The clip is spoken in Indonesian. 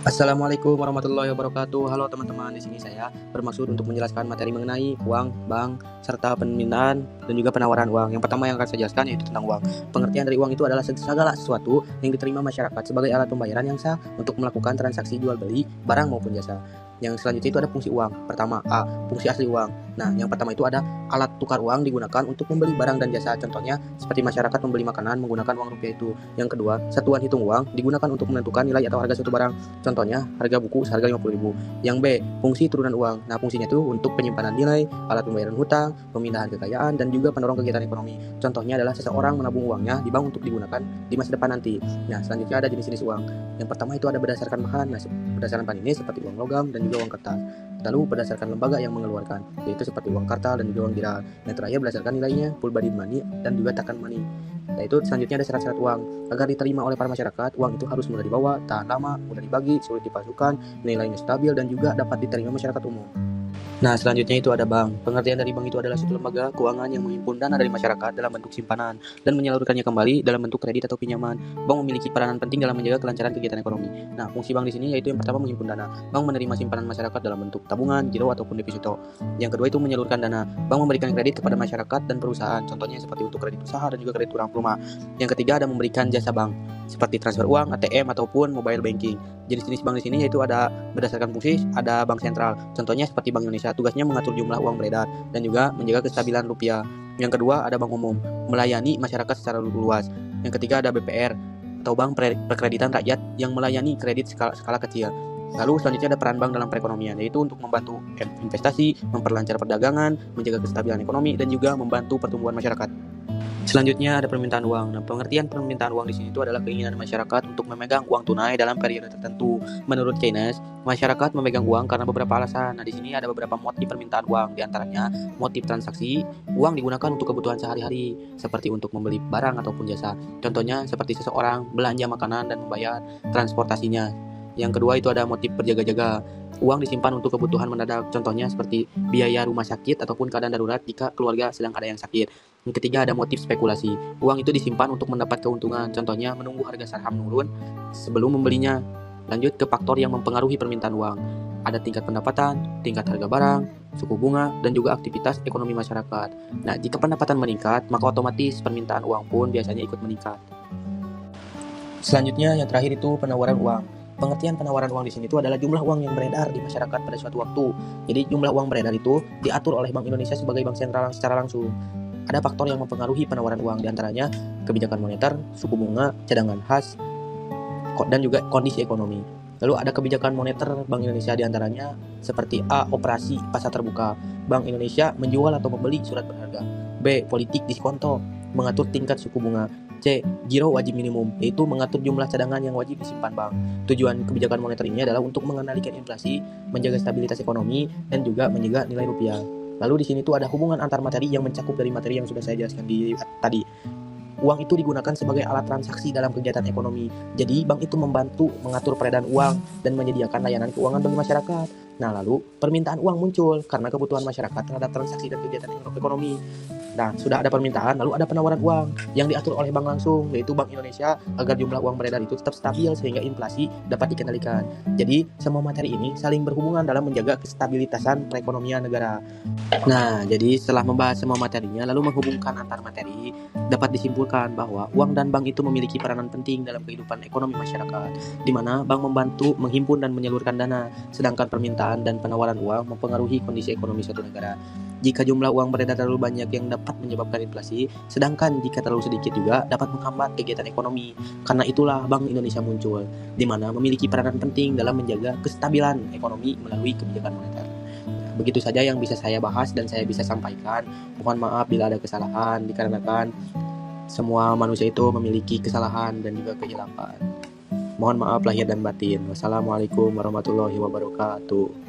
Assalamualaikum warahmatullahi wabarakatuh. Halo teman-teman, di sini saya bermaksud untuk menjelaskan materi mengenai uang, bank, serta permintaan dan juga penawaran uang. Yang pertama yang akan saya jelaskan yaitu tentang uang. Pengertian dari uang itu adalah segala sesuatu yang diterima masyarakat sebagai alat pembayaran yang sah untuk melakukan transaksi jual beli barang maupun jasa. Yang selanjutnya itu ada fungsi uang. Pertama, A. Fungsi asli uang. Nah, yang pertama itu ada alat tukar uang digunakan untuk membeli barang dan jasa. Contohnya seperti masyarakat membeli makanan menggunakan uang rupiah itu. Yang kedua, satuan hitung uang digunakan untuk menentukan nilai atau harga suatu barang. Contohnya, harga buku seharga 50.000. Yang B, fungsi turunan uang. Nah, fungsinya itu untuk penyimpanan nilai, alat pembayaran hutang, pemindahan kekayaan, dan juga pendorong kegiatan ekonomi. Contohnya adalah seseorang menabung uangnya di bank untuk digunakan di masa depan nanti. Nah, selanjutnya ada jenis-jenis uang. Yang pertama itu ada berdasarkan bahan. Nah, berdasarkan bahan ini seperti uang logam dan juga uang kertas. Lalu berdasarkan lembaga yang mengeluarkan, yaitu seperti uang kartal dan juga uang digital. Yang terakhir berdasarkan nilainya, full body money dan juga token money. Nah, itu selanjutnya ada syarat-syarat uang. Agar diterima oleh para masyarakat, uang itu harus mudah dibawa, tahan lama, mudah dibagi, sulit dipalsukan, nilainya stabil, dan juga dapat diterima masyarakat umum. Nah, selanjutnya itu ada bank. Pengertian dari bank itu adalah suatu lembaga keuangan yang menghimpun dana dari masyarakat dalam bentuk simpanan dan menyalurkannya kembali dalam bentuk kredit atau pinjaman. Bank memiliki peranan penting dalam menjaga kelancaran kegiatan ekonomi. Nah, fungsi bank di sini yaitu yang pertama menghimpun dana. Bank menerima simpanan masyarakat dalam bentuk tabungan, giro ataupun deposito. Yang kedua itu menyalurkan dana. Bank memberikan kredit kepada masyarakat dan perusahaan, contohnya seperti untuk kredit usaha dan juga kredit rumah. Yang ketiga ada memberikan jasa bank seperti transfer uang, ATM ataupun mobile banking. Jenis-jenis bank di sini yaitu ada berdasarkan fungsi, ada bank sentral. Contohnya seperti Bank Indonesia, tugasnya mengatur jumlah uang beredar dan juga menjaga kestabilan rupiah. Yang kedua ada bank umum, melayani masyarakat secara luas. Yang ketiga ada BPR atau Bank Perkreditan Rakyat yang melayani kredit skala kecil. Lalu selanjutnya ada peran bank dalam perekonomian, yaitu untuk membantu investasi, memperlancar perdagangan, menjaga kestabilan ekonomi, dan juga membantu pertumbuhan masyarakat. Selanjutnya ada permintaan uang. Nah, pengertian permintaan uang di sini itu adalah keinginan masyarakat untuk memegang uang tunai dalam periode tertentu. Menurut Keynes, masyarakat memegang uang karena beberapa alasan. Nah, di sini ada beberapa motif permintaan uang, di antaranya motif transaksi. Uang digunakan untuk kebutuhan sehari-hari, seperti untuk membeli barang ataupun jasa. Contohnya seperti seseorang belanja makanan dan membayar transportasinya. Yang kedua itu ada motif berjaga-jaga. Uang disimpan untuk kebutuhan mendadak, contohnya seperti biaya rumah sakit ataupun keadaan darurat jika keluarga sedang ada yang sakit. Yang ketiga ada motif spekulasi. Uang itu disimpan untuk mendapat keuntungan, contohnya menunggu harga saham menurun sebelum membelinya. Lanjut ke faktor yang mempengaruhi permintaan uang. Ada tingkat pendapatan, tingkat harga barang, suku bunga, dan juga aktivitas ekonomi masyarakat. Nah, jika pendapatan meningkat, maka otomatis permintaan uang pun biasanya ikut meningkat. Selanjutnya yang terakhir itu penawaran uang. Pengertian penawaran uang di sini itu adalah jumlah uang yang beredar di masyarakat pada suatu waktu. Jadi jumlah uang beredar itu diatur oleh Bank Indonesia sebagai bank sentral secara langsung. Ada faktor yang mempengaruhi penawaran uang, diantaranya kebijakan moneter, suku bunga, cadangan khas, dan juga kondisi ekonomi. Lalu ada kebijakan moneter Bank Indonesia, diantaranya seperti A. Operasi pasar terbuka. Bank Indonesia menjual atau membeli surat berharga. B. Politik diskonto, mengatur tingkat suku bunga. C. Giro wajib minimum, yaitu mengatur jumlah cadangan yang wajib disimpan bank. Tujuan kebijakan moneter ini adalah untuk mengendalikan inflasi, menjaga stabilitas ekonomi, dan juga menjaga nilai rupiah. Lalu di sini tuh ada hubungan antar materi yang mencakup dari materi yang sudah saya jelaskan tadi. Uang itu digunakan sebagai alat transaksi dalam kegiatan ekonomi. Jadi bank itu membantu mengatur peredaran uang dan menyediakan layanan keuangan bagi masyarakat. Nah, lalu permintaan uang muncul karena kebutuhan masyarakat terhadap transaksi dan kegiatan ekonomi. Nah, sudah ada permintaan, lalu ada penawaran uang yang diatur oleh bank langsung, yaitu Bank Indonesia, agar jumlah uang beredar itu tetap stabil sehingga inflasi dapat dikendalikan. Jadi, semua materi ini saling berhubungan dalam menjaga kestabilitasan perekonomian negara. Nah, jadi setelah membahas semua materinya, lalu menghubungkan antar materi, dapat disimpulkan bahwa uang dan bank itu memiliki peranan penting dalam kehidupan ekonomi masyarakat, di mana bank membantu menghimpun dan menyalurkan dana, sedangkan permintaan dan penawaran uang mempengaruhi kondisi ekonomi suatu negara. Jika jumlah uang beredar terlalu banyak yang dapat menyebabkan inflasi, sedangkan jika terlalu sedikit juga dapat menghambat kegiatan ekonomi. Karena itulah Bank Indonesia muncul, di mana memiliki peranan penting dalam menjaga kestabilan ekonomi melalui kebijakan moneter. Begitu saja yang bisa saya bahas dan saya bisa sampaikan. Mohon maaf bila ada kesalahan, dikarenakan semua manusia itu memiliki kesalahan dan juga kehilapan. Mohon maaf lahir dan batin. Wassalamualaikum warahmatullahi wabarakatuh.